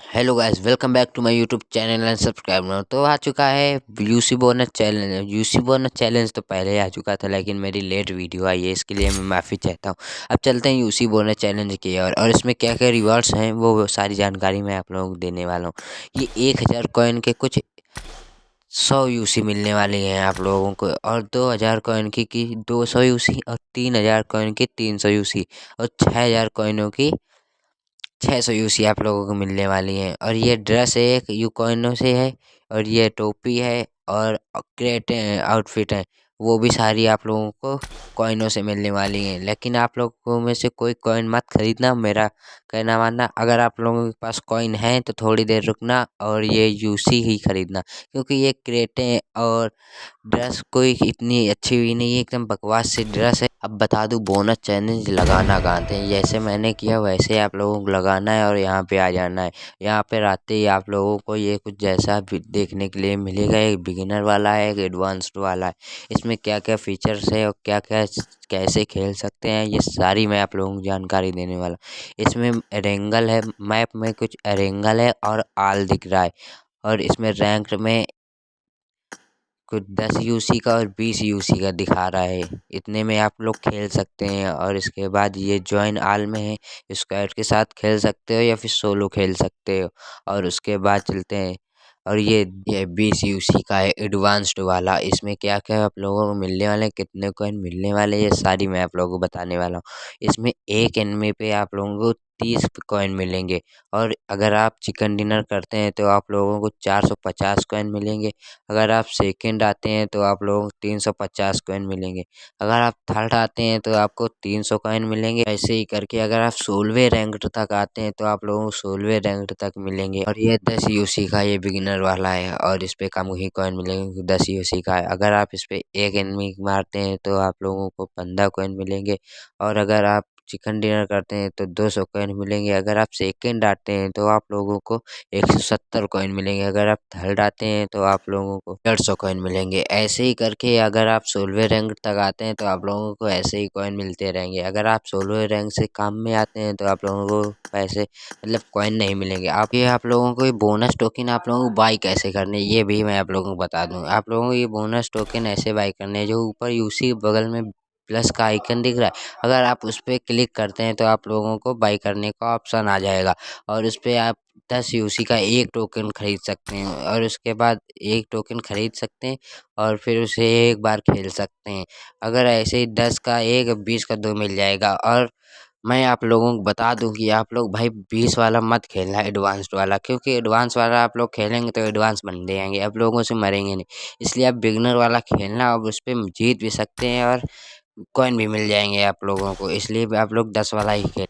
Hello guys, welcome back to my YouTube channel and subscribe now. तो आ चुका है UC bonus challenge. UC bonus challenge तो पहले आ चुका था, लेकिन मेरी लेट वीडियो आई है, इसके लिए मैं माफ़ी चाहता हूँ। अब चलते हैं यूसी बोनस चैलेंज की और इसमें क्या क्या रिवार्ड्स हैं वो सारी जानकारी मैं आप लोगों को देने वाला हूँ। ये 1000 कॉइन के कुछ 100 यूसी मिलने वाली हैं आप लोगों को, और 2000 कॉइन की 200 यूसी, और 3000 कॉइन की 300 यूसी, और 6000 कॉइनों की 600 यूसी आप लोगों को मिलने वाली है। और ये ड्रेस एक यूकॉइनो से है, और ये टोपी है, और क्रेट आउटफिट है, वो भी सारी आप लोगों को कॉइनों से मिलने वाली हैं। लेकिन आप लोगों में से कोई कॉइन मत खरीदना, मेरा कहना मानना। अगर आप लोगों के पास कॉइन है तो थोड़ी देर रुकना और ये यूसी ही खरीदना, क्योंकि ये क्रेटें और ड्रेस कोई इतनी अच्छी भी नहीं है, एकदम बकवास सी ड्रेस है। अब बता दूं बोनस चैलेंज लगाना कहाँ थे। जैसे मैंने किया वैसे आप लोगों को लगाना है और यहाँ पे आ जाना है। यहाँ पे आते ही आप लोगों को ये कुछ जैसा भी देखने के लिए मिलेगा। एक बिगिनर वाला है, एक एडवांस्ड वाला है। इसमें क्या क्या फीचर्स है और क्या क्या कैसे खेल सकते हैं, ये सारी मैं आप लोगों को जानकारी देने वाला। इसमें एरेंगल है, मैप में कुछ एरेंगल है और आल दिख रहा है। और इसमें रैंक में कुछ 10 यूसी का और 20 यूसी का दिखा रहा है। इतने में आप लोग खेल सकते हैं। और इसके बाद ये जॉइन आल में है, स्क्वाड के साथ खेल सकते हो या फिर सोलो खेल सकते हो। और उसके बाद चलते हैं, और ये 20 यूसी का है एडवांस्ड वाला। इसमें क्या क्या आप लोगों को मिलने वाले हैं, कितने कॉइन मिलने वाले हैं, ये सारी मैं आप लोगों को बताने वाला हूँ। इसमें एक एनमी पे आप लोगों को 30 कॉइन मिलेंगे। और अगर आप चिकन डिनर करते हैं तो आप लोगों को 450 कॉइन मिलेंगे। अगर आप सेकंड आते हैं तो आप लोगों को 350 कॉइन मिलेंगे। अगर आप थर्ड आते हैं तो आपको 300 कॉइन मिलेंगे। ऐसे ही करके अगर आप 16वें रैंक तक आते हैं तो आप लोगों को 16वें रैंक तक मिलेंगे। और ये 10 यूसी का ये बिगिनर वाला है, और इस पे कम ही कॉइन मिलेंगे, 10 यूसी का है। अगर आप इस पे एक एनिमी मारते हैं तो आप लोगों को 15 कॉइन मिलेंगे। और अगर आप चिकन डिनर करते हैं तो 200 कॉइन मिलेंगे। अगर आप सेकंड आते हैं तो आप लोगों को 170 कॉइन मिलेंगे। अगर आप थर्ड आते हैं तो आप लोगों को 150 कॉइन मिलेंगे। ऐसे ही करके अगर आप 16वें रैंक तक आते हैं तो आप लोगों को ऐसे ही कॉइन मिलते रहेंगे। अगर आप 16वें रैंक से कम में आते हैं तो आप लोगों को पैसे मतलब कॉइन नहीं मिलेंगे। आप लोगों को ये बोनस टोकन आप लोगों को बाई कैसे करने, ये भी मैं आप लोगों को बता दूँ। आप लोगों को ये बोनस टोकन ऐसे बाई करने हैं, जो ऊपर यूसी बगल में प्लस का आइकन दिख रहा है, अगर आप उस पर क्लिक करते हैं तो आप लोगों को बाई करने का ऑप्शन आ जाएगा। और उस पर आप 10 यूसी का एक टोकन खरीद सकते हैं, और उसके बाद एक टोकन खरीद सकते हैं और फिर उसे एक बार खेल सकते हैं। अगर ऐसे ही 10 का एक, 20 का दो मिल जाएगा। और मैं आप लोगों को बता दूं कि आप लोग भाई 20 वाला मत खेलना, एडवांस्ड वाला, क्योंकि एडवांस वाला आप लोग खेलेंगे तो एडवांस बंदे आएंगे, आप लोगों से मरेंगे नहीं। इसलिए आप बिगनर वाला खेलना, और उस पर जीत भी सकते हैं और कॉइन भी मिल जाएंगे आप लोगों को। इसलिए आप लोग 10 वाला ही खेल।